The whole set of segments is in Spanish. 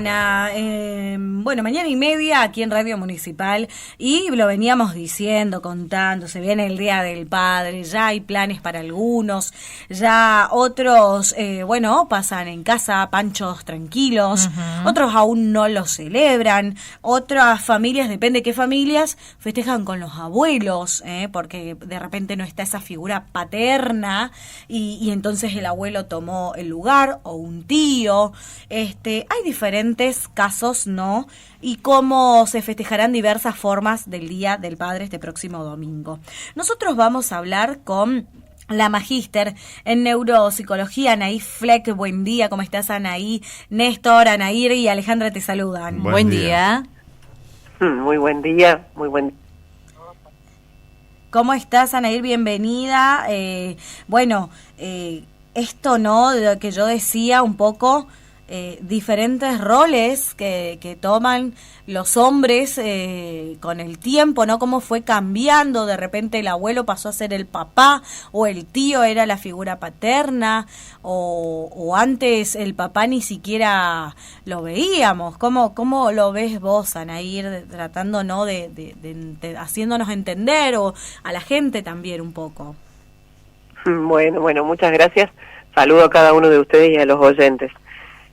mañana, mañana y media aquí en Radio Municipal, y lo veníamos diciendo, contando, se viene el Día del Padre, ya hay planes para algunos, ya otros, pasan en casa panchos tranquilos, otros aún no los celebran, otras familias, depende de qué familias, festejan con los abuelos, porque de repente no está esa figura paterna y entonces el abuelo tomó el lugar, o un tío. Hay diferentes casos, ¿no? Y cómo se festejarán diversas formas del Día del Padre este próximo domingo. Nosotros vamos a hablar con la magíster en neuropsicología, Anaí Fleck. Buen día, ¿cómo estás, Anaí? Néstor, Anaír y Alejandra te saludan. Buen día. Muy buen día, muy buen día. ¿Cómo estás, Anaír? Bienvenida. Esto, ¿no?, de lo que yo decía un poco, diferentes roles que toman los hombres con el tiempo, ¿no? Cómo fue cambiando, de repente el abuelo pasó a ser el papá, o el tío era la figura paterna, o antes el papá ni siquiera lo veíamos. ¿Cómo lo ves vos, Anaír, tratando, ¿no?, de haciéndonos entender, o a la gente también un poco? Bueno, muchas gracias. Saludo a cada uno de ustedes y a los oyentes.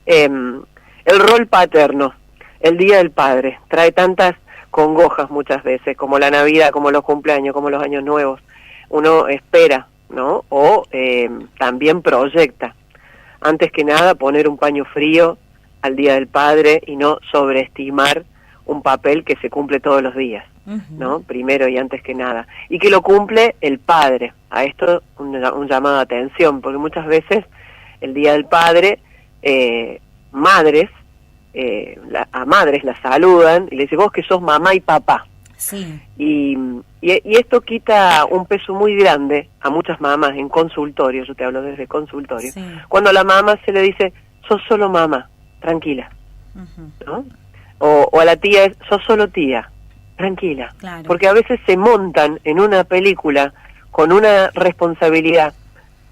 El rol paterno, el Día del Padre, trae tantas congojas muchas veces, como la Navidad, como los cumpleaños, como los años nuevos. Uno espera, ¿no? O también proyecta. Antes que nada, poner un paño frío al Día del Padre y no sobreestimar un papel que se cumple todos los días, ¿no? Primero y antes que nada. Y que lo cumple el padre. A esto un llamado de atención, porque muchas veces el Día del Padre, madres, a madres la saludan y le dicen, vos que sos mamá y papá. Sí. Y esto quita un peso muy grande a muchas mamás en consultorio, yo te hablo desde consultorio, sí. Cuando a la mamá se le dice, sos solo mamá, tranquila, ¿no? O a la tía es, sos solo tía, tranquila. Claro. Porque a veces se montan en una película con una responsabilidad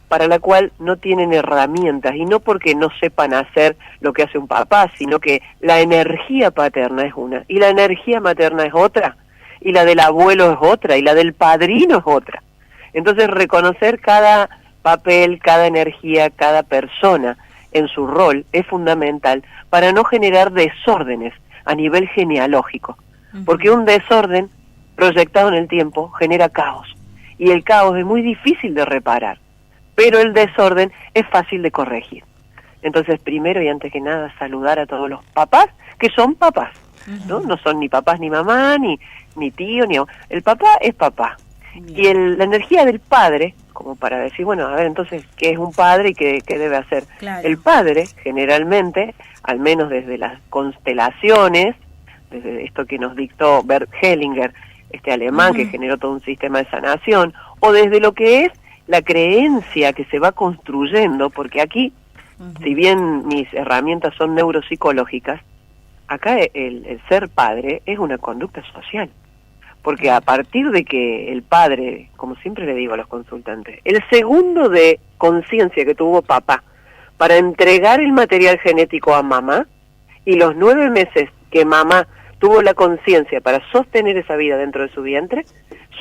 para la cual no tienen herramientas, y no porque no sepan hacer lo que hace un papá, sino que la energía paterna es una, y la energía materna es otra, y la del abuelo es otra, y la del padrino es otra. Entonces reconocer cada papel, cada energía, cada persona en su rol es fundamental para no generar desórdenes a nivel genealógico, porque un desorden proyectado en el tiempo genera caos, y el caos es muy difícil de reparar, pero el desorden es fácil de corregir. Entonces, primero y antes que nada, saludar a todos los papás, que son papás, ¿no? No son ni papás ni mamá, ni tío, ni... El papá es papá. Y la energía del padre, como para decir, bueno, a ver, entonces, ¿qué es un padre y qué debe hacer? Claro. El padre, generalmente, al menos desde las constelaciones, desde esto que nos dictó Bert Hellinger, este alemán que generó todo un sistema de sanación, o desde lo que es la creencia que se va construyendo, porque aquí, si bien mis herramientas son neuropsicológicas, acá el ser padre es una conducta social. Porque a partir de que el padre, como siempre le digo a los consultantes, el segundo de conciencia que tuvo papá para entregar el material genético a mamá, y los 9 meses que mamá tuvo la conciencia para sostener esa vida dentro de su vientre,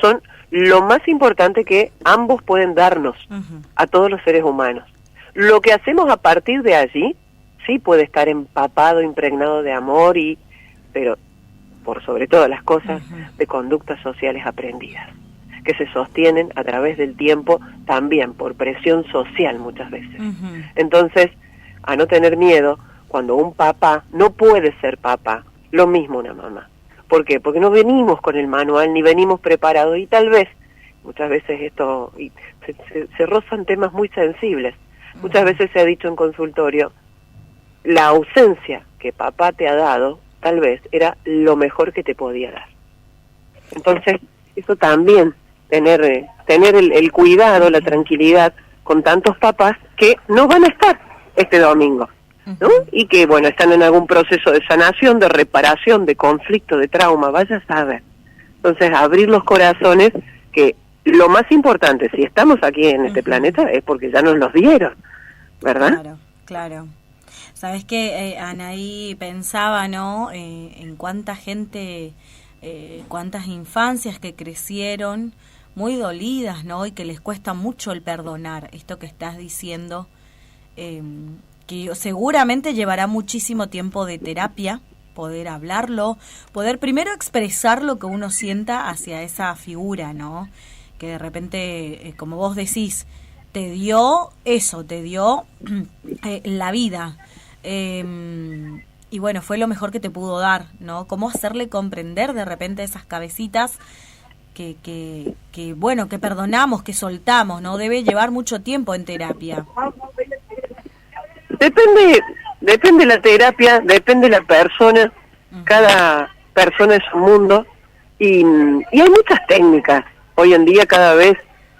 son lo más importante que ambos pueden darnos a todos los seres humanos. Lo que hacemos a partir de allí, sí puede estar empapado, impregnado de amor, pero por sobre todas las cosas, de conductas sociales aprendidas, que se sostienen a través del tiempo, también por presión social muchas veces. Entonces, a no tener miedo, cuando un papá no puede ser papá, lo mismo una mamá. ¿Por qué? Porque no venimos con el manual, ni venimos preparados, y tal vez, muchas veces esto, se rozan temas muy sensibles. Muchas veces se ha dicho en consultorio, la ausencia que papá te ha dado, tal vez era lo mejor que te podía dar. Entonces, eso también, tener el cuidado, la tranquilidad con tantos papás que no van a estar este domingo, ¿no? Y que, bueno, están en algún proceso de sanación, de reparación, de conflicto, de trauma, vaya a saber. Entonces, abrir los corazones, que lo más importante, si estamos aquí en este planeta, es porque ya nos los dieron, ¿verdad? Claro. Sabes que Anaí pensaba, ¿no? En cuánta gente, cuántas infancias que crecieron muy dolidas, ¿no? Y que les cuesta mucho el perdonar. Esto que estás diciendo, que seguramente llevará muchísimo tiempo de terapia, poder hablarlo, poder primero expresar lo que uno sienta hacia esa figura, ¿no? Que de repente, como vos decís, te dio eso, te dio la vida. Y bueno, fue lo mejor que te pudo dar, ¿no? Cómo hacerle comprender de repente esas cabecitas que bueno, que perdonamos, que soltamos, ¿no? Debe llevar mucho tiempo en terapia. Depende la terapia, depende la persona, cada persona es un mundo, y hay muchas técnicas. Hoy en día cada vez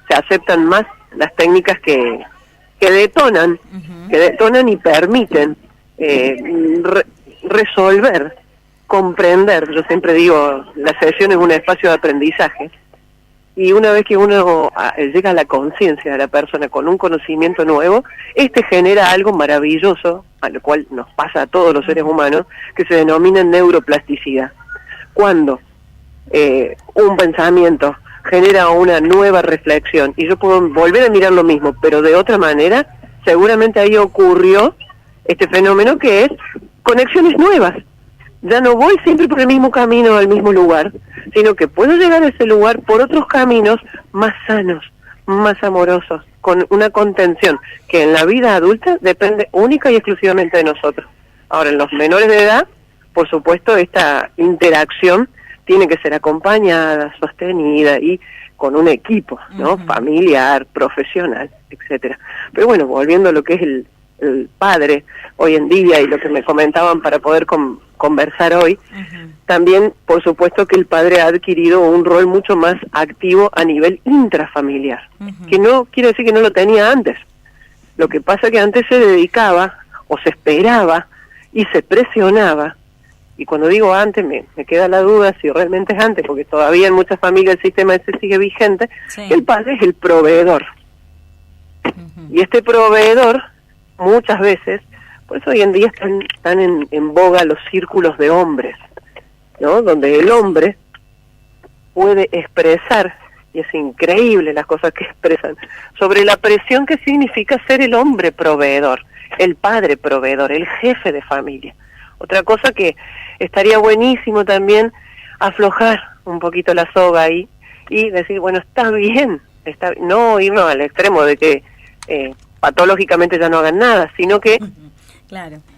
se aceptan más las técnicas que detonan, y permiten resolver, comprender. Yo siempre digo, la sesión es un espacio de aprendizaje, y una vez que uno llega a la conciencia de la persona con un conocimiento nuevo, genera algo maravilloso, a lo cual nos pasa a todos los seres humanos, que se denomina neuroplasticidad. Cuando un pensamiento genera una nueva reflexión y yo puedo volver a mirar lo mismo, pero de otra manera, seguramente ahí ocurrió este fenómeno que es conexiones nuevas. Ya no voy siempre por el mismo camino al mismo lugar, sino que puedo llegar a ese lugar por otros caminos más sanos, más amorosos, con una contención que en la vida adulta depende única y exclusivamente de nosotros. Ahora, en los menores de edad, por supuesto, esta interacción tiene que ser acompañada, sostenida y con un equipo, ¿no? Familiar, profesional, etcétera. Pero bueno, volviendo a lo que es el padre hoy en día y lo que me comentaban para poder conversar hoy, también por supuesto que el padre ha adquirido un rol mucho más activo a nivel intrafamiliar, que no quiere decir que no lo tenía antes. Lo que pasa es que antes se dedicaba o se esperaba y se presionaba, y cuando digo antes me queda la duda si realmente es antes, porque todavía en muchas familias el sistema ese sigue vigente, que el padre es el proveedor. Y este proveedor muchas veces, por eso hoy en día están en boga los círculos de hombres, ¿no? Donde el hombre puede expresar, y es increíble las cosas que expresan, sobre la presión que significa ser el hombre proveedor, el padre proveedor, el jefe de familia. Otra cosa que estaría buenísimo también, aflojar un poquito la soga ahí y decir, bueno, está bien, no irnos al extremo de que patológicamente ya no hagan nada, sino que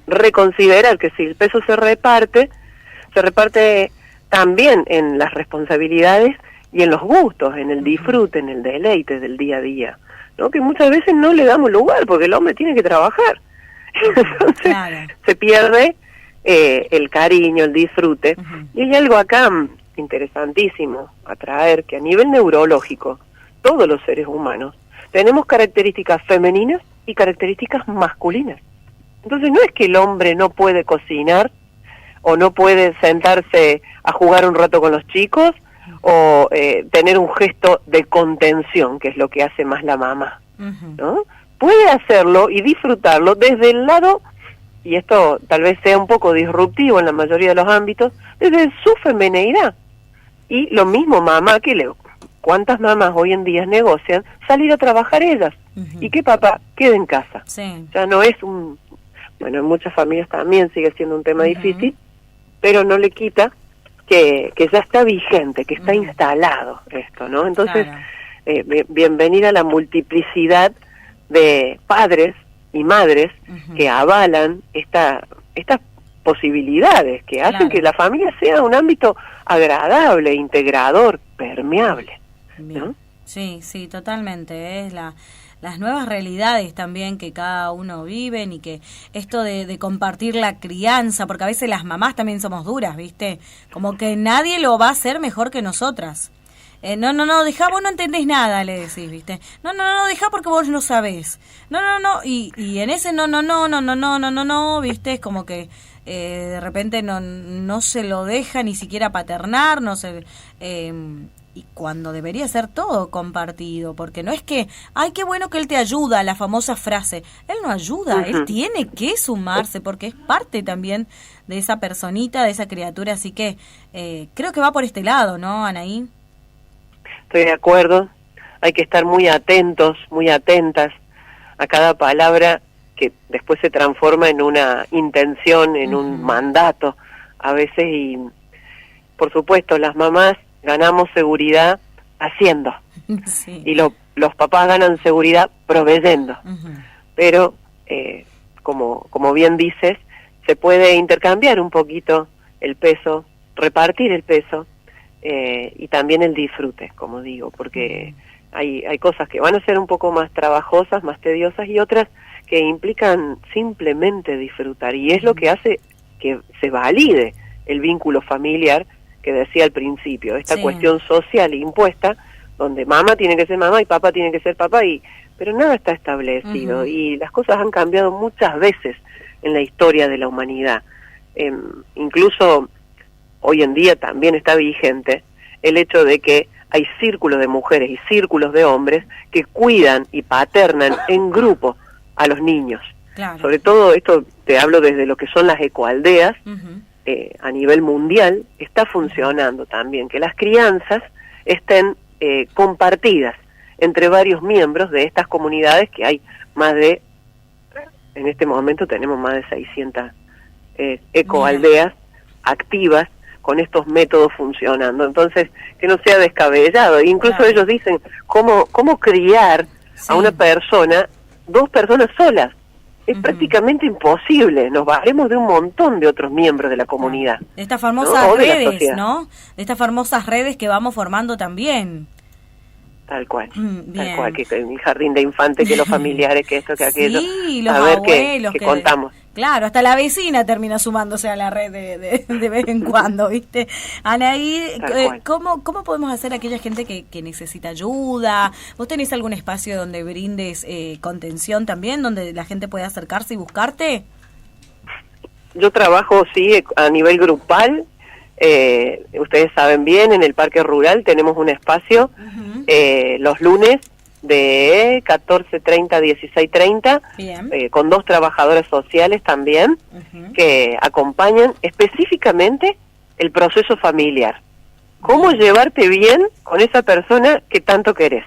reconsiderar que si el peso se reparte también en las responsabilidades y en los gustos, en el disfrute, en el deleite del día a día, ¿no? Que muchas veces no le damos lugar porque el hombre tiene que trabajar. Entonces se pierde el cariño, el disfrute. Y hay algo acá interesantísimo a traer, que a nivel neurológico, todos los seres humanos tenemos características femeninas y características masculinas. Entonces no es que el hombre no puede cocinar o no puede sentarse a jugar un rato con los chicos o tener un gesto de contención, que es lo que hace más la mamá, ¿no? Puede hacerlo y disfrutarlo desde el lado, y esto tal vez sea un poco disruptivo en la mayoría de los ámbitos, desde su femineidad. Y lo mismo mamá ¿cuántas mamás hoy en día negocian salir a trabajar ellas? Y que papá quede en casa. Ya no es bueno, en muchas familias también sigue siendo un tema difícil, pero no le quita que ya está vigente, que está instalado esto, ¿no? Entonces, bienvenida a la multiplicidad de padres y madres que avalan estas posibilidades, que hacen que la familia sea un ámbito agradable, integrador, permeable, ¿no? Sí, totalmente. Es las nuevas realidades también que cada uno vive, y que esto de compartir la crianza, porque a veces las mamás también somos duras, ¿viste? Como que nadie lo va a hacer mejor que nosotras. No, dejá, vos no entendés nada, le decís, ¿viste? No, dejá porque vos no sabés. No, y en ese no, ¿viste? Es como que de repente no se lo deja ni siquiera paternar, no se... y cuando debería ser todo compartido, porque no es que, ay, qué bueno que él te ayuda, la famosa frase, él no ayuda, él tiene que sumarse, porque es parte también de esa personita, de esa criatura, así que creo que va por este lado, ¿no, Anaí? Estoy de acuerdo, hay que estar muy atentos, muy atentas a cada palabra que después se transforma en una intención, en un mandato a veces, y por supuesto las mamás ganamos seguridad haciendo, y los papás ganan seguridad proveyendo, pero como bien dices, se puede intercambiar un poquito el peso, repartir el peso, y también el disfrute, como digo, porque hay cosas que van a ser un poco más trabajosas, más tediosas, y otras que implican simplemente disfrutar, y es lo que hace que se valide el vínculo familiar que decía al principio, esta cuestión social impuesta, donde mamá tiene que ser mamá y papá tiene que ser papá, pero nada está establecido, y las cosas han cambiado muchas veces en la historia de la humanidad. Incluso hoy en día también está vigente el hecho de que hay círculos de mujeres y círculos de hombres que cuidan y paternan en grupo a los niños. Claro. Sobre todo esto te hablo desde lo que son las ecoaldeas, a nivel mundial está funcionando también, que las crianzas estén compartidas entre varios miembros de estas comunidades, que hay en este momento tenemos más de 600 ecoaldeas activas con estos métodos funcionando. Entonces, que no sea descabellado. Incluso ellos dicen, ¿cómo criar a una persona, dos personas solas? Es prácticamente imposible, nos valemos de un montón de otros miembros de la comunidad. De estas famosas redes, ¿no? De estas famosas redes que vamos formando también. Tal cual, que el jardín de infantes, que los familiares, que esto, que aquello. Sí, los abuelos que contamos. Claro, hasta la vecina termina sumándose a la red de vez en cuando, ¿viste? Anaí, ¿cómo podemos hacer a aquella gente que necesita ayuda? ¿Vos tenés algún espacio donde brindes contención también, donde la gente pueda acercarse y buscarte? Yo trabajo, sí, a nivel grupal. Ustedes saben bien, en el Parque Rural tenemos un espacio los lunes de 14:30 a 16:30, con 2 trabajadoras sociales también, que acompañan específicamente el proceso familiar. ¿Cómo llevarte bien con esa persona que tanto querés?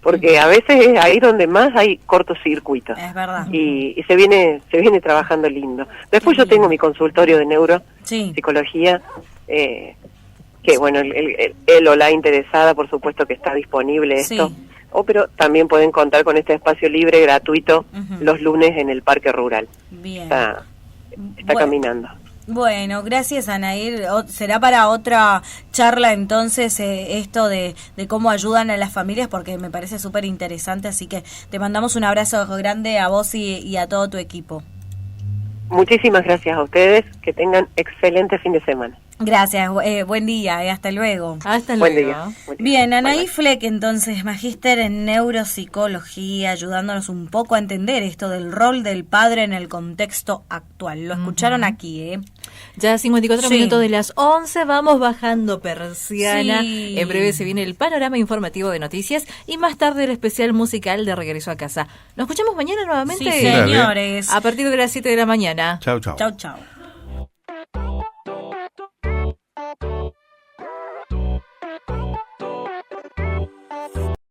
Porque a veces es ahí donde más hay cortocircuitos. Es verdad. Y se viene trabajando lindo. Después yo tengo mi consultorio de neuropsicología, que bueno, él o la interesada, por supuesto que está disponible esto. Pero también pueden contar con este espacio libre, gratuito, los lunes en el Parque Rural. Bien. Está caminando. Bueno, gracias, Anaí. Será para otra charla entonces esto de cómo ayudan a las familias, porque me parece súper interesante, así que te mandamos un abrazo grande a vos y a todo tu equipo. Muchísimas gracias a ustedes, que tengan excelente fin de semana. Gracias, buen día, hasta luego. Hasta buen luego. Día. Bien, Anaí Fleck, entonces, magíster en neuropsicología, ayudándonos un poco a entender esto del rol del padre en el contexto actual. Lo escucharon aquí, Ya 54 minutos de las 11, vamos bajando persiana. Sí. En breve se viene el panorama informativo de noticias y más tarde el especial musical de Regreso a Casa. ¿Nos escuchamos mañana nuevamente? Sí, señores. A partir de las 7 de la mañana. Chau, chau. Chau, chau.